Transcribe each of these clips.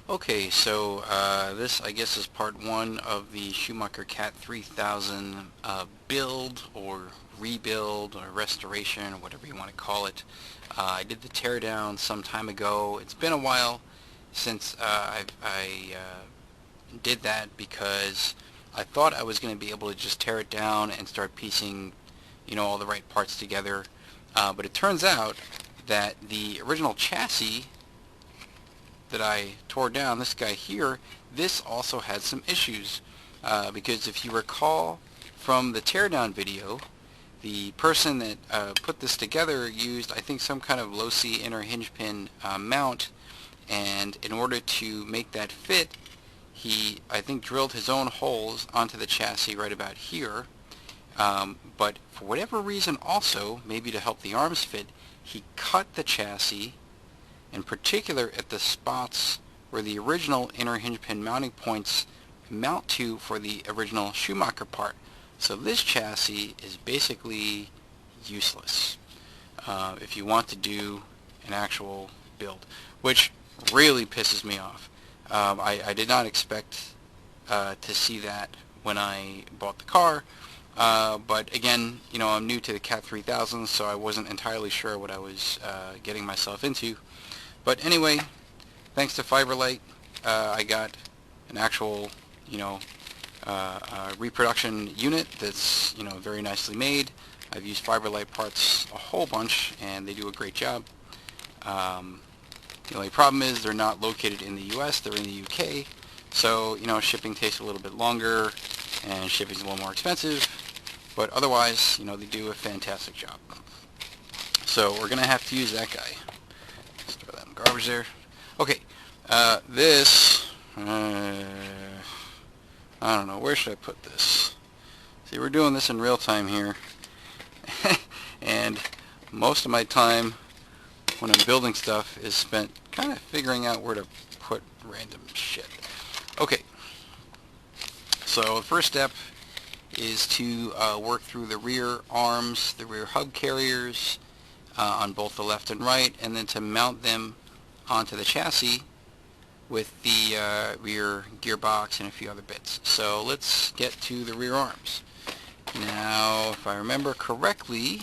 Okay, so this I guess is part one of the Schumacher CAT 3000 build or rebuild or restoration or whatever you want to call it. I did the teardown some time ago. It's been a while since I did that because I thought I was going to be able to just tear it down and start piecing, all the right parts together. But it turns out that the original chassis that I tore down, this guy here, this also had some issues. Because if you recall from the teardown video, the person that put this together used, I think, some kind of low-C inner hinge pin mount, and in order to make that fit, he, I think, drilled his own holes onto the chassis right about here. But for whatever reason also, maybe to help the arms fit, he cut the chassis, in particular at the spots where the original inner hinge pin mounting points mount to for the original Schumacher part. So this chassis is basically useless if you want to do an actual build, which really pisses me off. I did not expect to see that when I bought the car, but again, I'm new to the CAT 3000, so I wasn't entirely sure what I was getting myself into. But anyway, thanks to Fiberlight, I got an actual, reproduction unit that's, very nicely made. I've used Fiberlight parts a whole bunch, and they do a great job. The only problem is they're not located in the U.S., they're in the U.K., so, shipping takes a little bit longer, and shipping's a little more expensive, but otherwise, they do a fantastic job. So we're going to have to use that guy. Let's throw that in the garbage there. Okay, this, I don't know, where should I put this? See, we're doing this in real time here, and most of my time when I'm building stuff is spent kind of figuring out where to put random shit. Okay, so the first step is to work through the rear arms, the rear hub carriers on both the left and right, and then to mount them onto the chassis with the rear gearbox and a few other bits. So let's get to the rear arms. Now, if I remember correctly,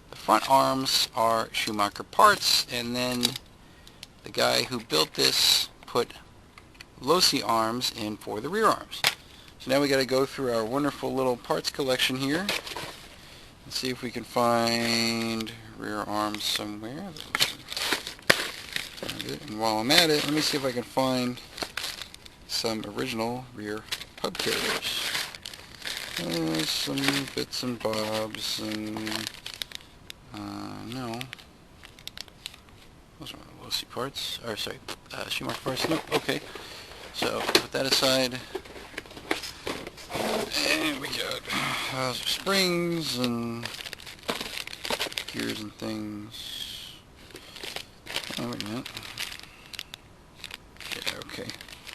the front arms are Schumacher parts, and then the guy who built this put low-C arms in for the rear arms. So now we got to go through our wonderful little parts collection here and see if we can find rear arms somewhere. And while I'm at it, let me see if I can find some original rear hub carriers. Some bits and bobs, and no, those are low-C parts, or sorry, Schumacher parts. No, okay. So put that aside, and we got springs and gears and things. Oh, wait a minute. Yeah, okay.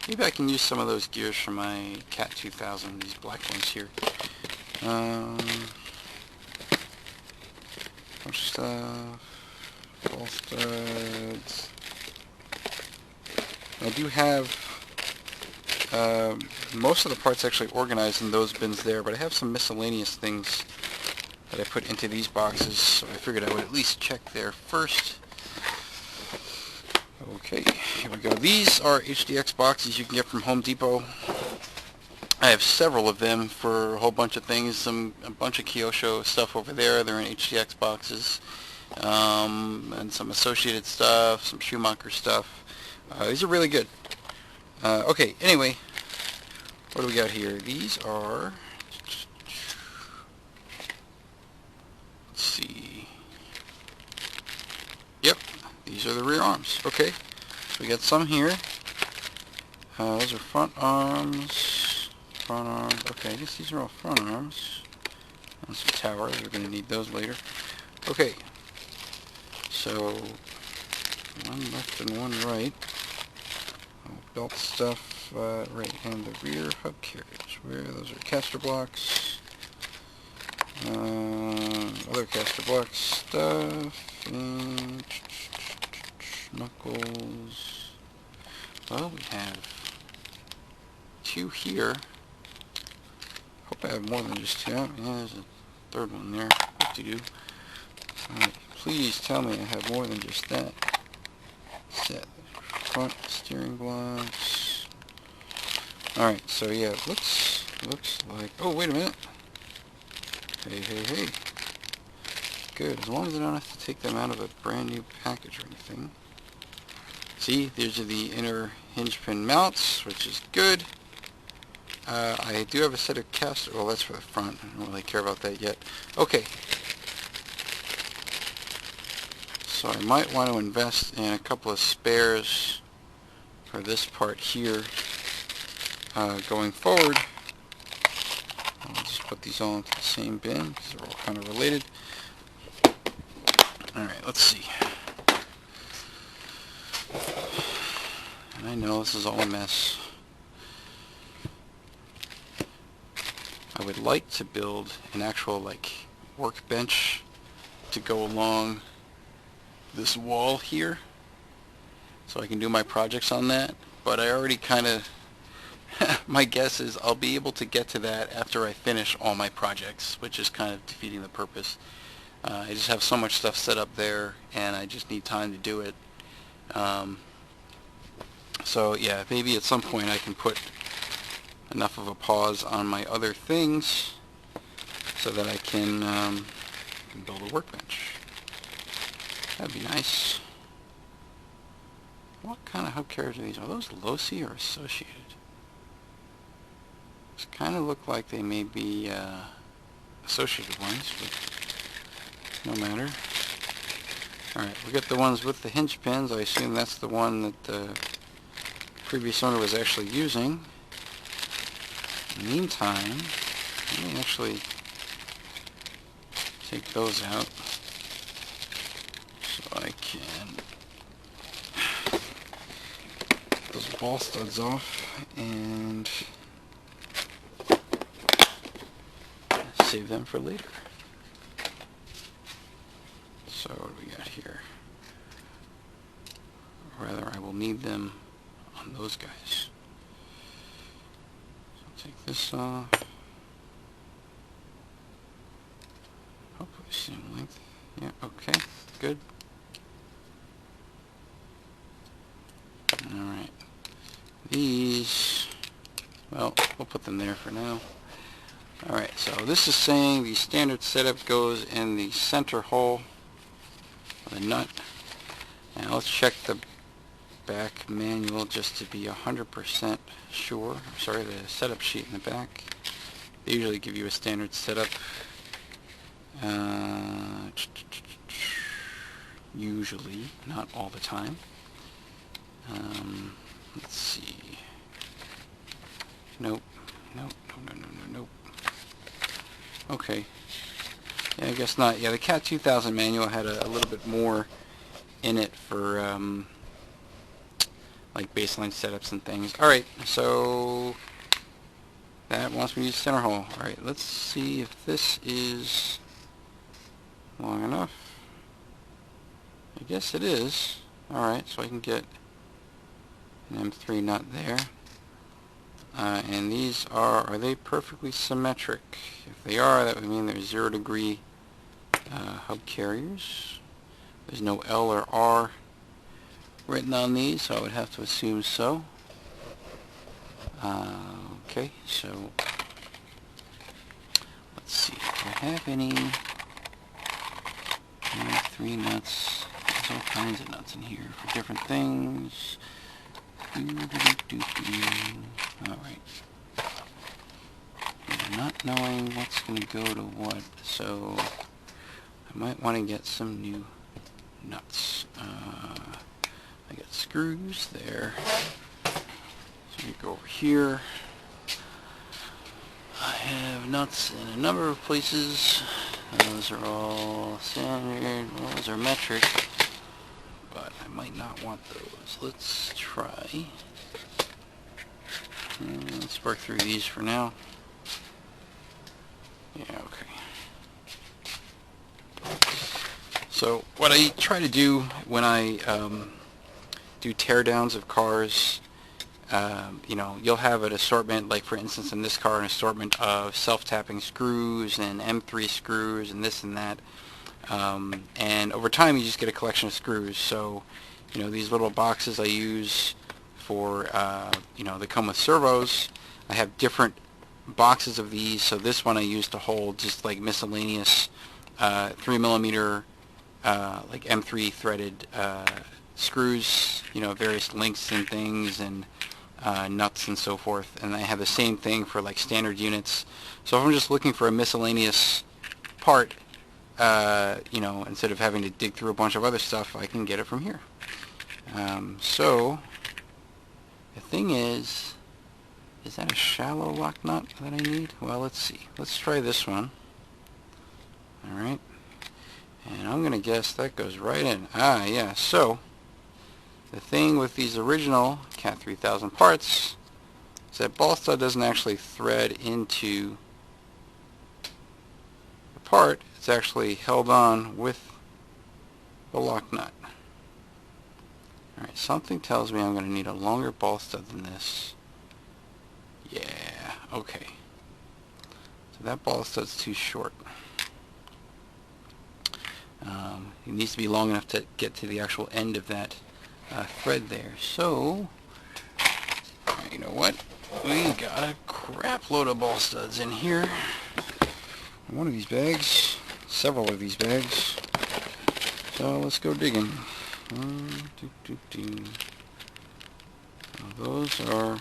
Maybe I can use some of those gears from my CAT 2000, these black ones here. Bunch of stuff. Ball studs. I do have most of the parts actually organized in those bins there, but I have some miscellaneous things that I put into these boxes, so I figured I would at least check there first. Okay, here we go. These are HDX boxes you can get from Home Depot. I have several of them for a whole bunch of things. A bunch of Kyosho stuff over there. They're in HDX boxes. And some associated stuff, some Schumacher stuff. These are really good. Okay, anyway, what do we got here? These are, let's see. Yep, these are the rear arms. Okay, so we got some here. Those are front arms. Front arms. Okay, I guess these are all front arms. And some towers. We're going to need those later. Okay, so one left and one right. Belt stuff, right hand, the rear hub carriage. Where those are caster blocks. Other caster block stuff. And knuckles. Well, we have 2 here. Hope I have more than just 2. Yeah, there's a third one there. What do you do? Alright, please tell me I have more than just that. Set front steering blocks. Alright, so yeah, it looks like... Oh, wait a minute. Hey. Good, as long as I don't have to take them out of a brand new package or anything. See, these are the inner hinge pin mounts, which is good. I do have a set of cast... Well, that's for the front. I don't really care about that yet. Okay. So I might want to invest in a couple of spares for this part here going forward. I'll just put these all into the same bin because they're all kind of related. Alright, let's see. And I know this is all a mess. I would like to build an actual like workbench to go along this wall here so I can do my projects on that, but I already kind of my guess is I'll be able to get to that after I finish all my projects, which is kind of defeating the purpose. I just have so much stuff set up there and I just need time to do it. So yeah, maybe at some point I can put enough of a pause on my other things so that I can build a workbench. That'd be nice. What kind of hub carriers are these? Are those Losi or Associated? These kind of look like they may be Associated ones, but no matter. Alright, we got the ones with the hinge pins. I assume that's the one that the previous owner was actually using. In the meantime, let me actually take those out so I can get those ball studs off and save them for later. So what do we got here? Or rather, I will need them on those guys. Take this off. Hopefully same length. Yeah, okay, good. Alright. These, well, we'll put them there for now. Alright, so this is saying the standard setup goes in the center hole of the nut. Now let's check the back manual just to be 100% sure. Sorry, the setup sheet in the back. They usually give you a standard setup. Usually, not all the time. Let's see. Nope. Okay. Yeah, I guess not. Yeah, the CAT 2000 manual had a little bit more in it for like baseline setups and things. Alright, so that wants me to use center hole. Alright, let's see if this is long enough. I guess it is. Alright, so I can get an M3 nut there. And these are they perfectly symmetric? If they are, that would mean they're 0 degree hub carriers. There's no L or R written on these, so I would have to assume so. Okay, so let's see. Do I have any 3 nuts? There's all kinds of nuts in here for different things. Alright. Yeah, not knowing what's going to go to what, so I might want to get some new nuts. I got screws there. So we go over here. I have nuts in a number of places. Those are all standard. Well, those are metric, but I might not want those. Let's try. Let's work through these for now. Yeah, okay. So what I try to do when I do teardowns of cars You know, you'll have an assortment, like for instance in this car, an assortment of self-tapping screws and M3 screws and this and that. And over time you just get a collection of screws. So, you know, these little boxes I use for, you know, they come with servos. I have different boxes of these. So this one I use to hold just like miscellaneous 3mm like M3 threaded screws, you know, various links and things, and nuts and so forth. And I have the same thing for like standard units. So if I'm just looking for a miscellaneous part, you know, instead of having to dig through a bunch of other stuff, I can get it from here. So the thing is that a shallow lock nut that I need? Well, let's see. Let's try this one. Alright. And I'm going to guess that goes right in. Ah, yeah. So the thing with these original CAT 3000 parts is that ball stud doesn't actually thread into the part. It's actually held on with the lock nut. Alright, something tells me I'm going to need a longer ball stud than this. Yeah, okay. So that ball stud's too short. It needs to be long enough to get to the actual end of that thread there. So, you know what? We got a crap load of ball studs in here. One of these bags, several of these bags. So let's go digging. Now those are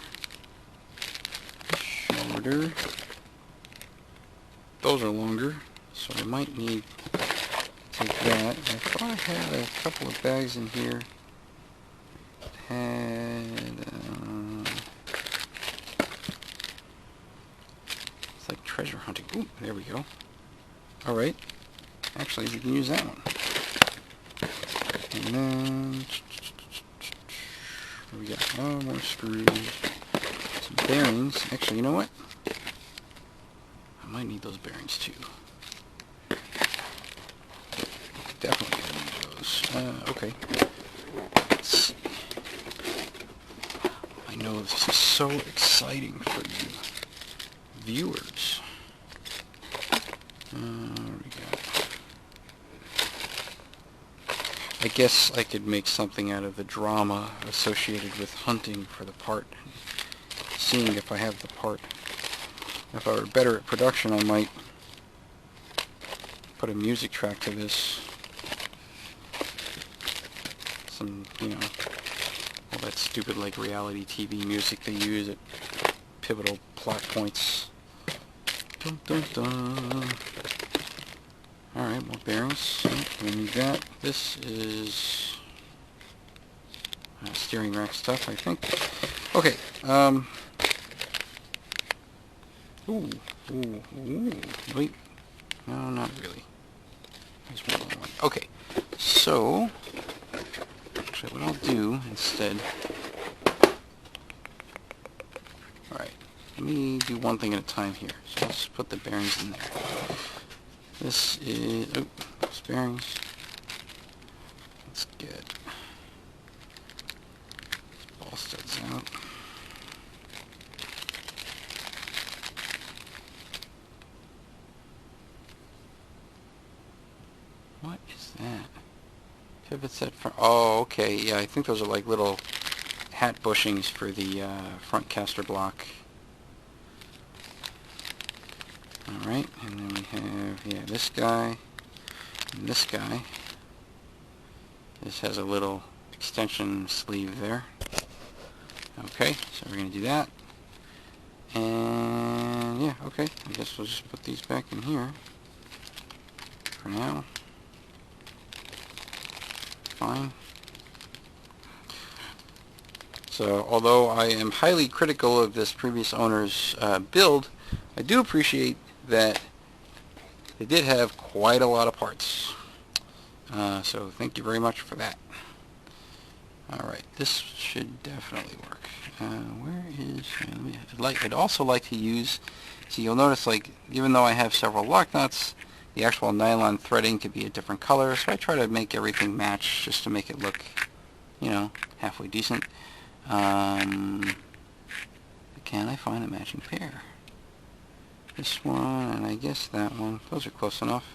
shorter. Those are longer, so I might need to take that. I thought I had a couple of bags in here that had it's like treasure hunting. Ooh, there we go. Alright, actually we can use that one. And then we got more screws, some bearings. Actually, you know what? I might need those bearings too. Definitely gonna need those. Okay. Let's see. I know this is so exciting for you viewers. What do we got? I guess I could make something out of the drama associated with hunting for the part, seeing if I have the part. If I were better at production, I might put a music track to this. Some, you know, all that stupid like reality TV music they use at pivotal plot points. Dun, dun, dun. Alright, more bearings. We need that. This is steering rack stuff, I think. Okay. Ooh. Wait. No, not really. There's one more one. Okay. So, actually, what I'll do instead. Alright. Let me do one thing at a time here. So let's put the bearings in there. This is, those bearings. Let's get ball studs out. What is that? Pivot set front. Oh, okay. Yeah, I think those are like little hat bushings for the front caster block. Alright, and then we have, yeah, this guy and this guy. This has a little extension sleeve there. Okay, so we're going to do that. And, yeah, okay, I guess we'll just put these back in here for now. Fine. So, although I am highly critical of this previous owner's build, I do appreciate that they did have quite a lot of parts. So thank you very much for that. Alright, this should definitely work. Where is... I'd also like to use... See, you'll notice, like, even though I have several lock nuts, the actual nylon threading could be a different color, so I try to make everything match just to make it look, you know, halfway decent. find a matching pair? This one, and I guess that one. Those are close enough.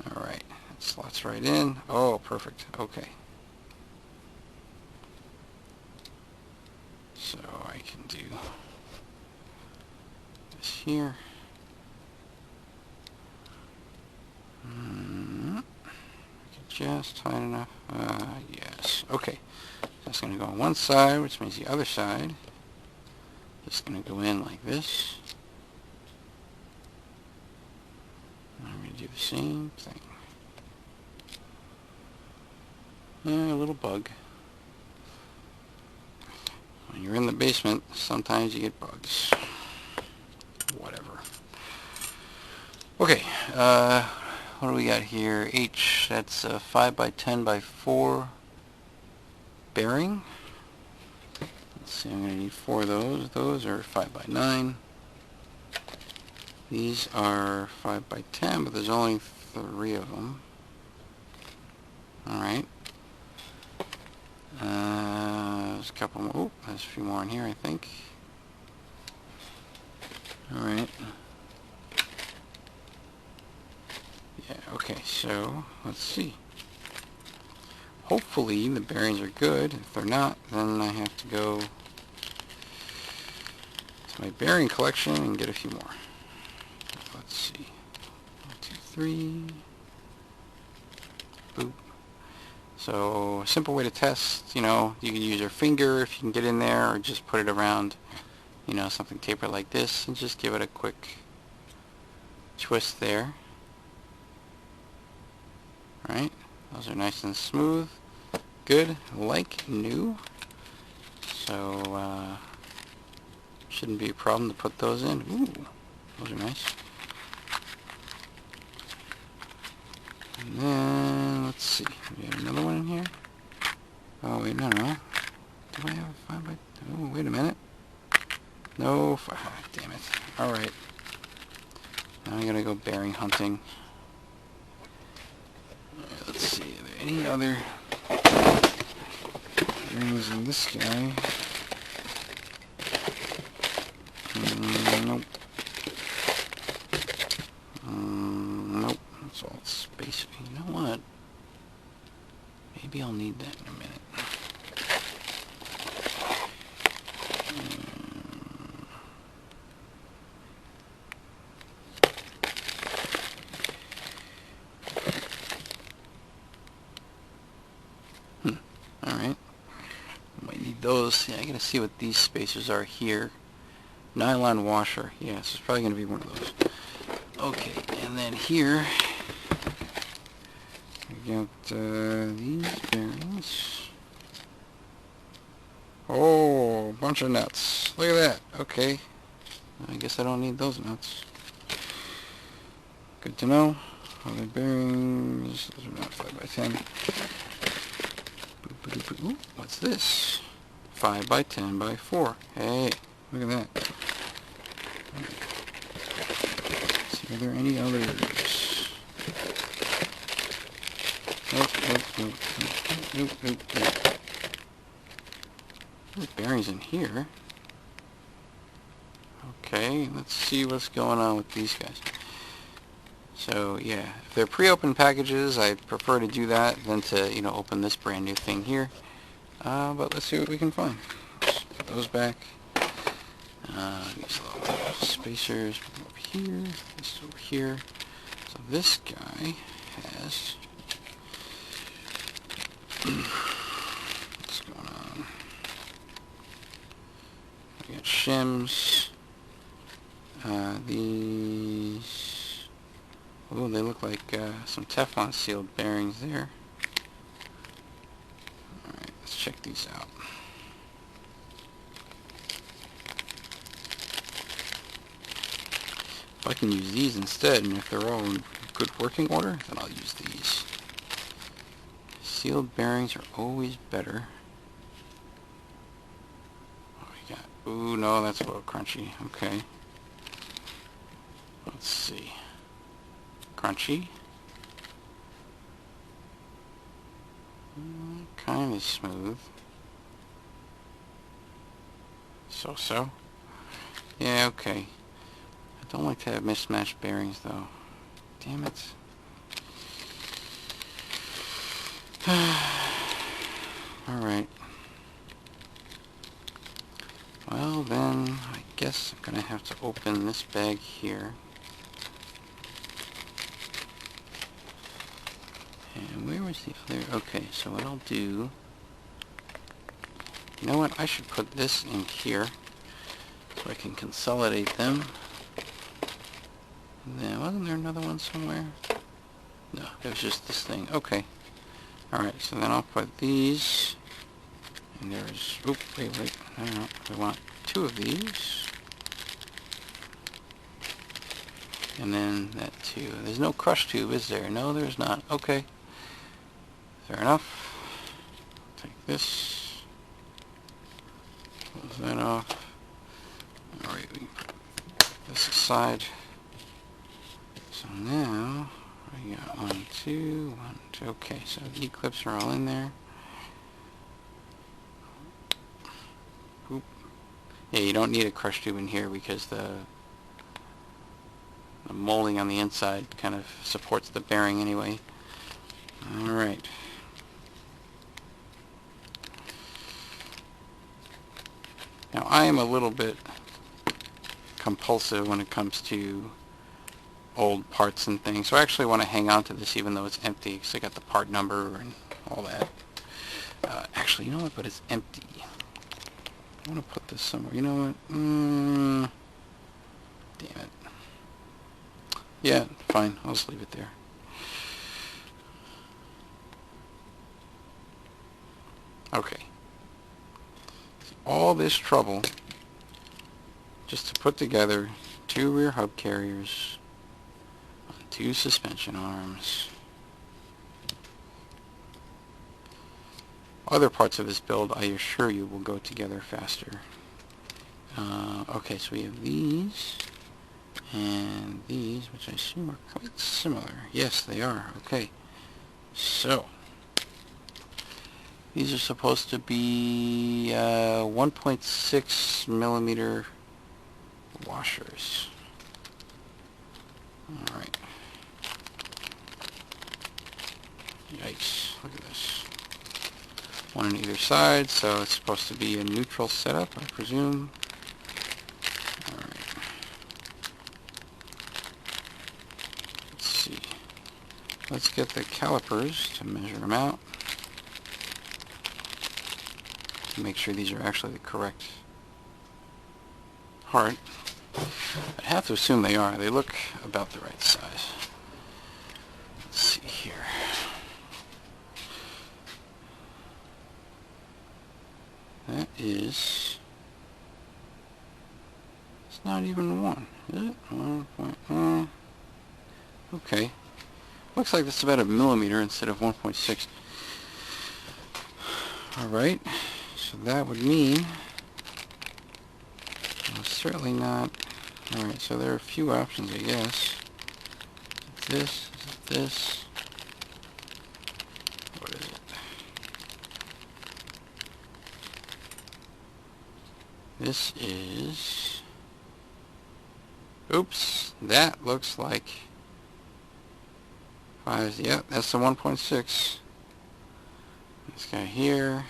Alright, that slots right in. Oh, perfect. Okay. So I can do this here. Just tight enough. Yes. Okay. That's going to go on one side, which means the other side is going to go in like this. And I'm going to do the same thing. A little bug. When you're in the basement, sometimes you get bugs. Whatever. Okay. What do we got here? H, that's a 5 by 10 by 4 bearing. Let's see, I'm going to need 4 of those. Those are 5 by 9. These are 5 by 10, but there's only 3 of them. Alright. There's a couple more. Oh, there's a few more in here, I think. Alright. Yeah, okay, so let's see. Hopefully the bearings are good. If they're not, then I have to go to my bearing collection and get a few more. Let's see. 1, 2, 3. Boop. So a simple way to test, you know, you can use your finger if you can get in there, or just put it around, you know, something tapered like this, and just give it a quick twist there. Right, those are nice and smooth, good, like new. So shouldn't be a problem to put those in. Ooh, those are nice. And then let's see, we have another one in here. Oh wait, no. Do I have a 5 by? Oh, wait a minute. No, damn it. All right. Now I gotta go bearing hunting. Let's see, are there any other bearings in this guy? Nope. Nope. That's all space. You know what? Maybe I'll need that in a minute. Alright. Might need those. Yeah, I gotta see what these spacers are here. Nylon washer. Yeah, so it's probably gonna be one of those. Okay, and then here we got these bearings. Oh, a bunch of nuts. Look at that. Okay. I guess I don't need those nuts. Good to know. Other bearings. Those are not 5 by 10. Ooh, what's this? 5 by 10 by 4. Hey, look at that. Let's see, are there any others? Nope. There's bearings in here. Okay, let's see what's going on with these guys. So yeah, if they're pre-opened packages, I prefer to do that than to, you know, open this brand new thing here. But let's see what we can find. Let's put those back. These little spacers over here. This over here. So this guy has. What's going on? We got shims. These. Oh, they look like some Teflon sealed bearings there. Alright, let's check these out. If I can use these instead, and if they're all in good working order, then I'll use these. Sealed bearings are always better. What we got? Ooh, no, that's a little crunchy. Okay. Let's see. Crunchy. Kind of smooth. So-so. Yeah, okay. I don't like to have mismatched bearings, though. Damn it. Alright. Well, then, I guess I'm going to have to open this bag here. And where was the other? Okay, so what I'll do... You know what? I should put this in here so I can consolidate them. And then, wasn't there another one somewhere? No, it was just this thing. Okay. Alright, so then I'll put these. And there's... Oop, wait. I don't know. I want 2 of these. And then that 2. There's no crush tube, is there? No, there's not. Okay. Fair enough. Take this. Close that off. Alright, we can put this aside. So now, we got 1, 2, 1, 2. Okay, so the clips are all in there. Oop. Yeah, you don't need a crush tube in here because the molding on the inside kind of supports the bearing anyway. Alright. Now I am a little bit compulsive when it comes to old parts and things, so I actually want to hang on to this even though it's empty because I got the part number and all that. Actually, you know what, but it's empty. I want to put this somewhere. You know what? Damn it. Yeah, fine. I'll just leave it there. Okay. All this trouble just to put together 2 rear hub carriers on 2 suspension arms. Other parts of this build, I assure you, will go together faster. Okay, so we have these and these, which I assume are quite similar. Yes, they are. Okay, so these are supposed to be 1.6 millimeter washers. Alright. Yikes, look at this. 1 on either side, so it's supposed to be a neutral setup, I presume. Alright. Let's see. Let's get the calipers to measure them out. Make sure these are actually the correct part. I have to assume they are. They look about the right size. Let's see here. That is... It's not even 1, is it? 1.1. Okay. Looks like it's about a millimeter instead of 1.6. Alright. So that would mean, well, certainly not. Alright, so there are a few options, I guess. Is it this? What is it? This is... Oops, that looks like 5. Yep, that's the 1.6. This guy here.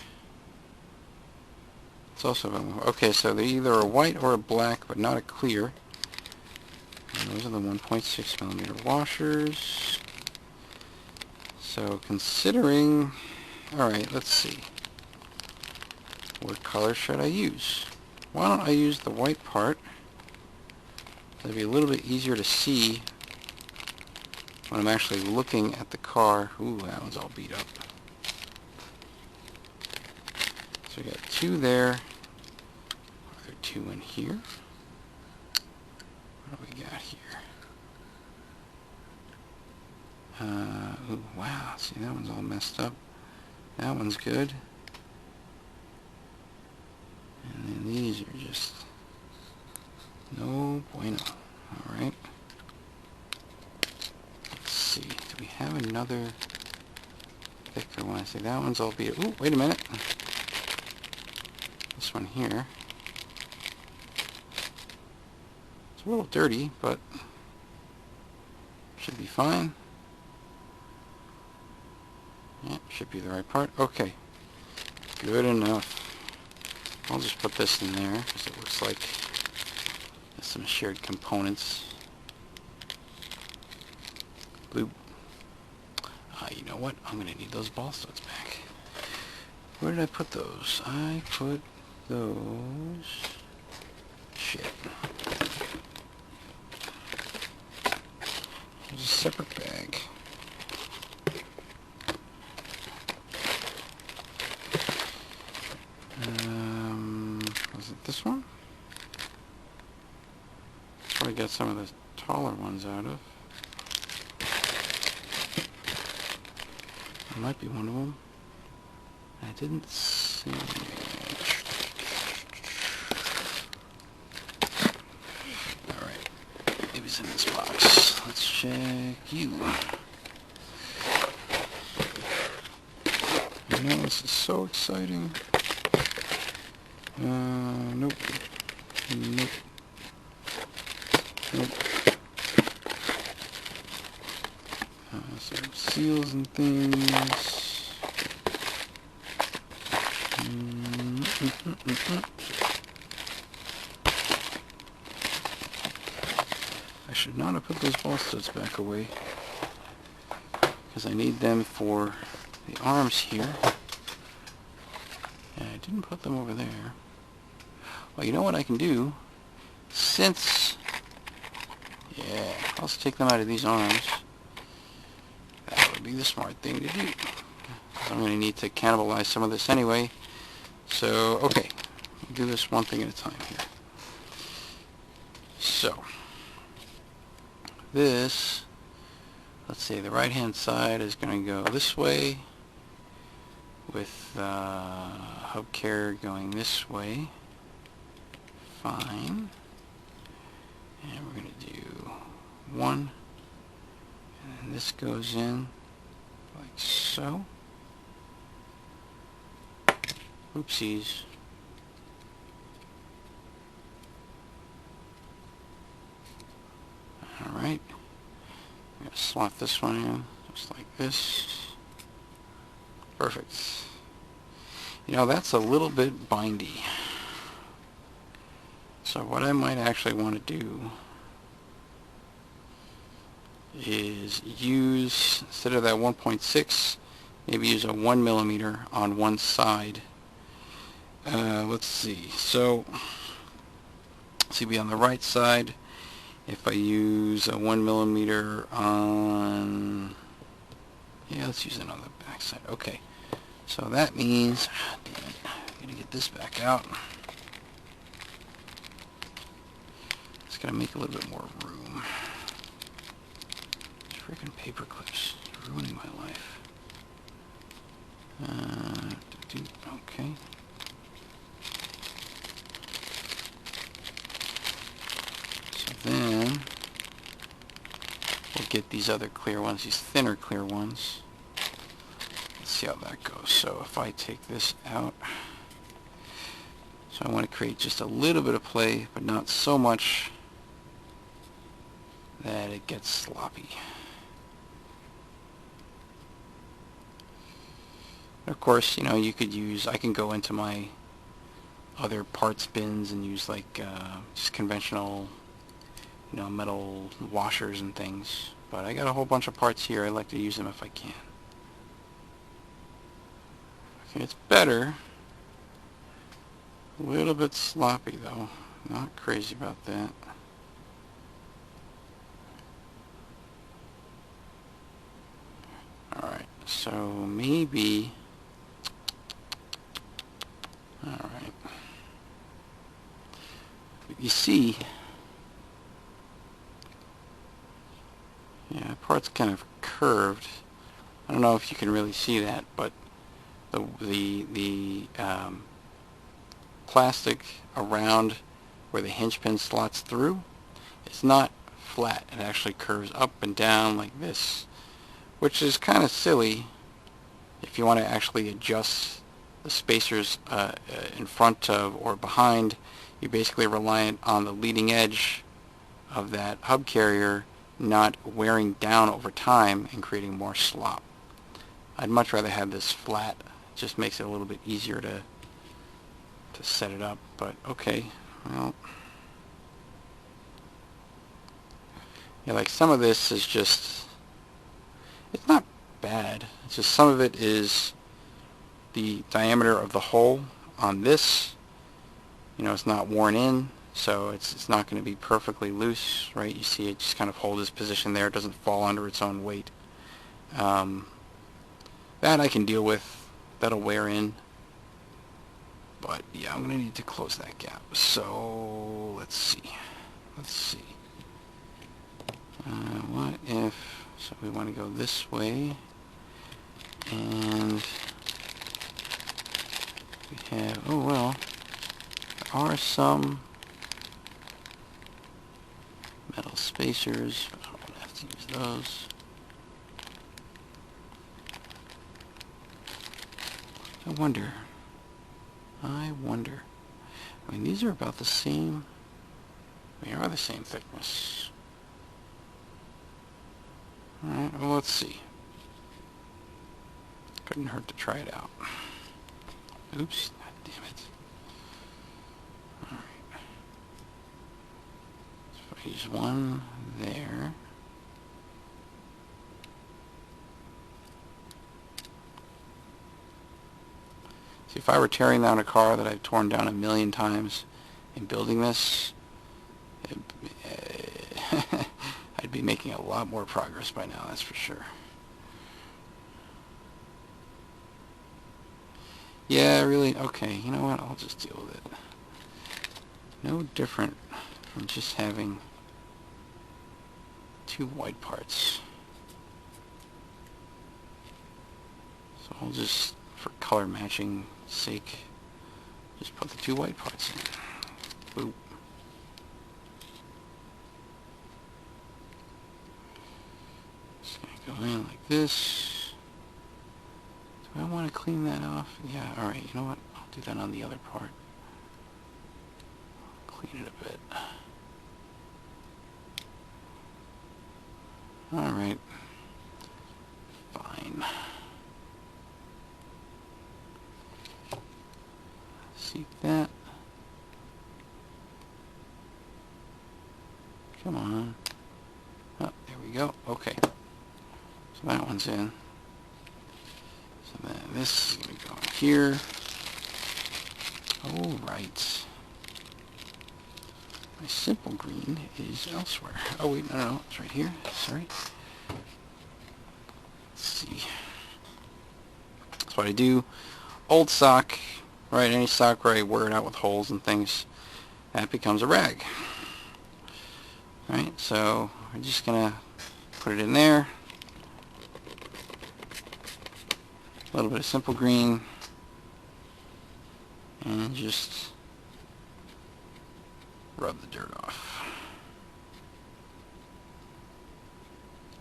It's also okay, so they're either a white or a black, but not a clear. And those are the 1.6 millimeter washers. So considering, all right, let's see. What color should I use? Why don't I use the white part? That'd be a little bit easier to see when I'm actually looking at the car. Ooh, that one's all beat up. So we got 2 there. Are there 2 in here? What do we got here? Ooh, wow. See, that one's all messed up. That one's good. And then these are just no bueno. Alright. Let's see. Do we have another thicker one? I see that one's all beat up. Ooh, wait a minute. This one here. a little dirty, but should be fine. Yeah, should be the right part. Okay, good enough. I'll just put this in there because it looks like there's some shared components. Blue. You know what? I'm going to need those ball studs back. Where did I put those? I put those... Shit. There's a separate bag. Was it this one? That's where I got some of the taller ones out of. It might be one of them. I didn't see. Alright. Maybe it's in this box. Let's check you. I know this is so exciting. Nope. Nope. Nope. Some seals and things. I should not have put those ball studs back away because I need them for the arms here. And I didn't put them over there. Well, you know what I can do? Since, yeah, I'll just take them out of these arms. That would be the smart thing to do. I'm going to need to cannibalize some of this anyway. So, okay, we'll do this one thing at a time here. So, this, let's say the right hand side is going to go this way with hub care going this way. Fine. And we're going to do one, and then this goes in like so. Oopsies. Alright. I'm going to slot this one in just like this. Perfect. You know, that's a little bit bindy. So what I might actually want to do is use, instead of that 1.6, maybe use a 1 millimeter on one side. Let's see. So, be on the right side. If I use a 1 millimeter on, yeah, let's use it on the back side. Okay. So that means, damn it, I'm gonna get this back out. It's gonna make a little bit more room. These freaking paper clips are ruining my life. Okay. So then we'll get these other clear ones, these thinner clear ones. Let's see how that goes. So if I take this out, so I want to create just a little bit of play, but not so much that it gets sloppy. Of course, you know, you could use, I can go into my other parts bins and use like just conventional, you know, metal washers and things. But I got a whole bunch of parts here. I like to use them if I can. Okay, it's better. A little bit sloppy though. Not crazy about that. Alright, so maybe... Alright. You see... Yeah, part's kind of curved. I don't know if you can really see that, but the plastic around where the hinge pin slots through, it's not flat. It actually curves up and down like this, which is kind of silly if you want to actually adjust the spacers in front of or behind. You're basically reliant on the leading edge of that hub carrier not wearing down over time and creating more slop. I'd much rather have this flat. It just makes it a little bit easier to set it up, but okay. Well, yeah, like some of this is just, it's not bad. It's just some of it is the diameter of the hole on this. You know, it's not worn in, so it's not going to be perfectly loose, right? You see it just kind of hold its position there. It doesn't fall under its own weight. That I can deal with. That'll wear in. But yeah, I'm going to need to close that gap. So let's see. What if, so we want to go this way, and we have, oh well, there are some metal spacers, but I don't have to use those. I wonder. I mean, these are about the same. They are the same thickness. Alright, well, let's see. Couldn't hurt to try it out. Oops, God damn it. Alright. So I use one there. See, if I were tearing down a car that I've torn down 1,000,000 times in building this, I'd be making a lot more progress by now, that's for sure. Yeah, really? Okay, you know what? I'll just deal with it. No different from just having two white parts. So I'll just, for color matching sake, just put the two white parts in. Boop. Just gonna go in like this. Do I want to clean that off? Yeah, alright, you know what? I'll do that on the other part. Clean it a bit. Alright. Fine. See that? Come on. Oh, there we go. Okay. So that one's in. So then this is going to go in here. Oh, right. My simple green is elsewhere. Oh, wait, no, it's right here. Sorry. Let's see. That's what I do. Old sock, right? Any sock where I wear it out with holes and things, that becomes a rag. Right, so we're just going to put it in there. A little bit of simple green. And just rub the dirt off.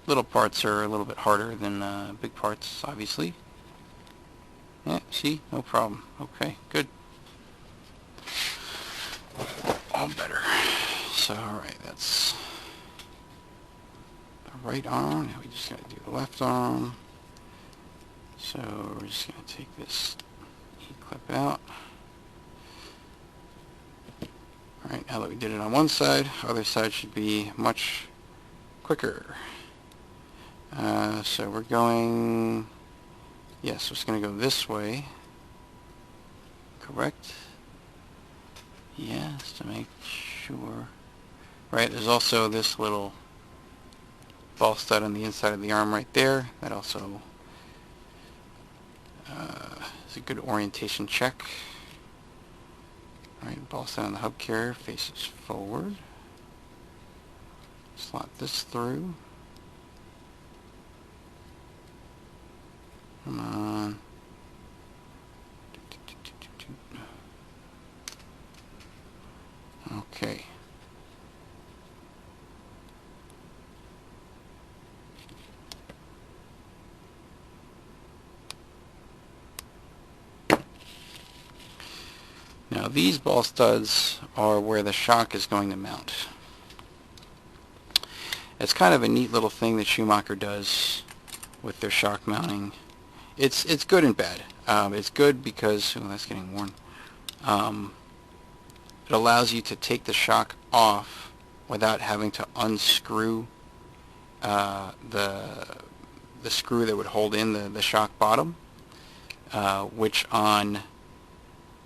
Little parts are a little bit harder than big parts, obviously. Yeah, see? No problem. Okay, good. All better. So, alright, that's the right arm. Now we just gotta do the left arm. So, we're just gonna take this E-clip out. Alright, now that we did it on one side, other side should be much quicker. So we're going, yes, it's going to go this way. Correct? Yes, to make sure. Right, there's also this little ball stud on the inside of the arm right there. That also is a good orientation check. Alright, ball stud on the hub carrier faces forward. Slot this through. Come on. Okay. Now these ball studs are where the shock is going to mount. It's kind of a neat little thing that Schumacher does with their shock mounting. It's good and bad. It's good because, oh, that's getting worn. It allows you to take the shock off without having to unscrew the screw that would hold in the shock bottom, which on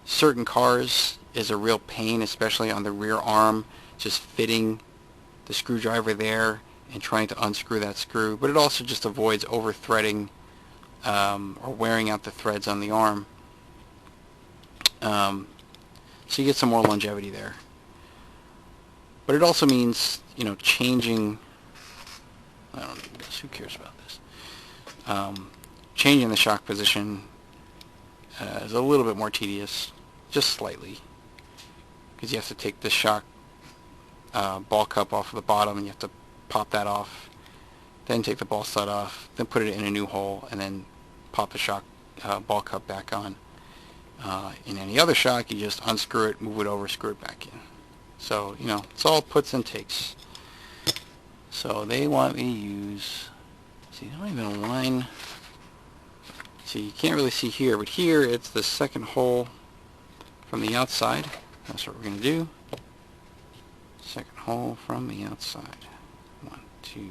certain cars is a real pain, especially on the rear arm, just fitting the screwdriver there and trying to unscrew that screw. But it also just avoids over threading or wearing out the threads on the arm. So you get some more longevity there. But it also means, you know, changing, I don't know, who cares about this? Changing the shock position is a little bit more tedious, just slightly, because you have to take the shock ball cup off of the bottom, and you have to pop that off, then take the ball stud off, then put it in a new hole, and then pop the shock ball cup back on. In any other shock, you just unscrew it, move it over, screw it back in. So, you know, it's all puts and takes. So they want me to use, see, I don't even align, see, you can't really see here, but here it's the second hole from the outside. That's what we're going to do. Second hole from the outside. 1, 2.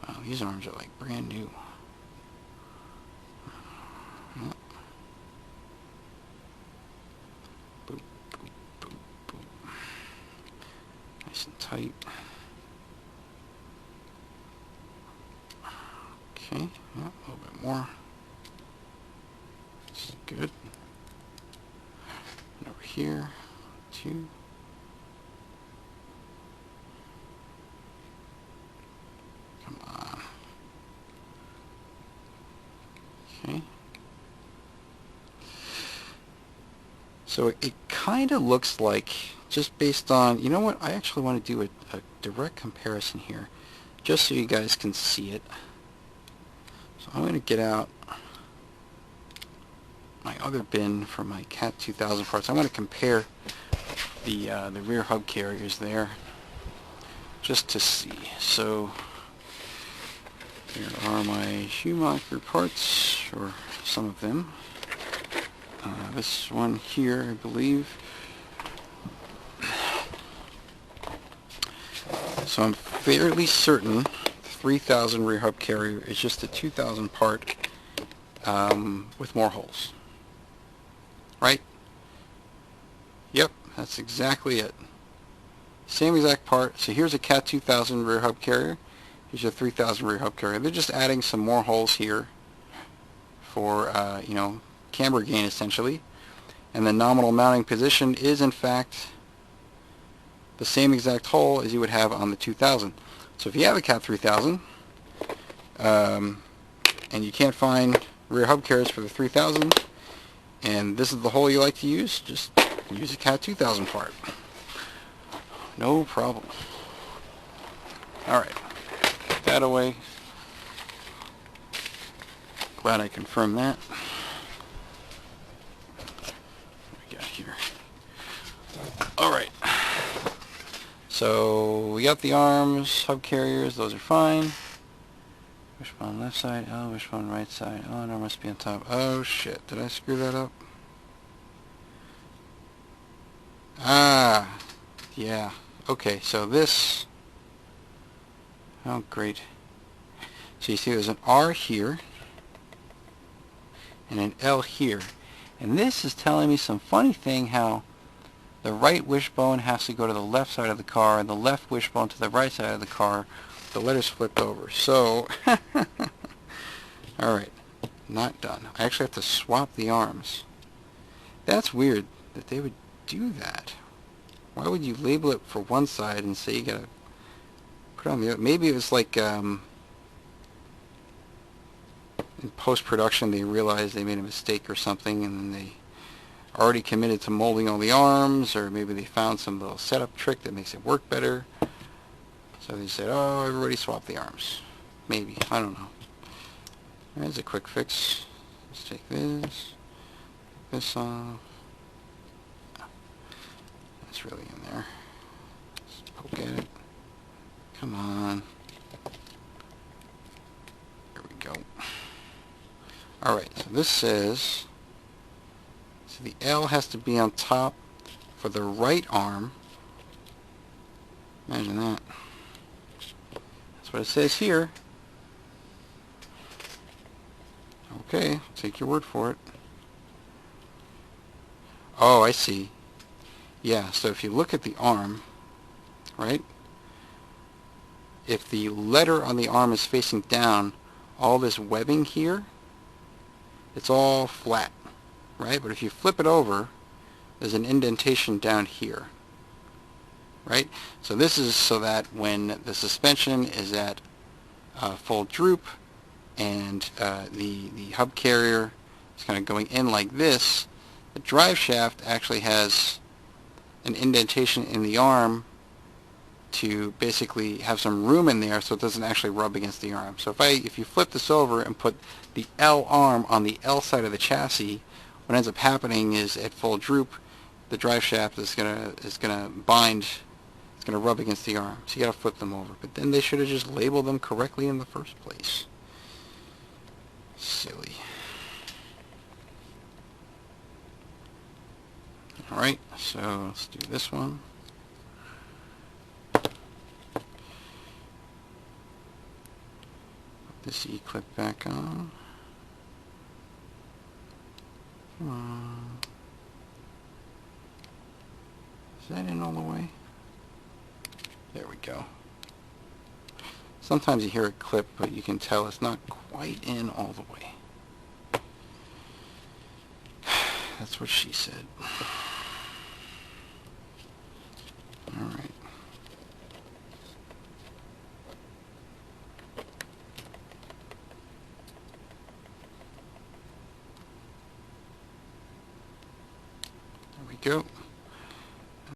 Wow, these arms are like brand new. Yep. Boop, boop, boop, boop. Nice and tight. Okay, yeah, a little bit more. This is good. And over here, 2. Come on. Okay. So it kind of looks like, just based on, you know what, I actually want to do a direct comparison here, just so you guys can see it. So I'm going to get out my other bin for my CAT 2000 parts. I'm going to compare the rear hub carriers there, just to see. So here are my Schumacher parts, or some of them. This one here, I believe. So I'm fairly certain 3000 rear hub carrier is just a 2000 part with more holes. Right? Yep, that's exactly it. Same exact part. So here's a CAT 2000 rear hub carrier. Here's a 3000 rear hub carrier. They're just adding some more holes here for, you know, camber gain essentially. And the nominal mounting position is in fact the same exact hole as you would have on the 2000. So if you have a CAT 3000 and you can't find rear hub carriers for the 3000 and this is the hole you like to use, just use a CAT 2000 part. No problem. Alright, put that away. Glad I confirmed that. What we got here? Alright. So we got the arms, hub carriers, those are fine. Wishbone left side, oh, wishbone right side, oh, no, must be on top. Oh shit, did I screw that up? Ah, yeah, okay, so this, oh great. So you see there's an R here, and an L here. And this is telling me some funny thing how the right wishbone has to go to the left side of the car, and the left wishbone to the right side of the car. The letters flipped over. So, alright, not done. I actually have to swap the arms. That's weird that they would do that. Why would you label it for one side and say you gotta put it on the other? Maybe it was like, in post-production they realized they made a mistake or something, and then they already committed to molding all the arms, or maybe they found some little setup trick that makes it work better. So they said, oh, everybody swap the arms. Maybe. I don't know. There's a quick fix. Let's take this off. That's really in there. Let's poke at it. Come on. There we go. Alright, so this says, so the L has to be on top for the right arm. Imagine that. That's what it says here. Okay, take your word for it. Oh, I see. Yeah, so if you look at the arm, right? If the letter on the arm is facing down, all this webbing here, it's all flat, right? But if you flip it over, there's an indentation down here, right? So this is so that when the suspension is at full droop and the hub carrier is kind of going in like this, the drive shaft actually has an indentation in the arm to basically have some room in there so it doesn't actually rub against the arm. So if you flip this over and put the L arm on the L side of the chassis, what ends up happening is at full droop, the drive shaft is gonna bind, it's gonna rub against the arm. So you gotta flip them over. But then they should have just labeled them correctly in the first place. Silly. Alright, so let's do this one. This E-clip back on. Come on. Is that in all the way? There we go. Sometimes you hear it clip, but you can tell it's not quite in all the way. That's what she said. Alright. There we go.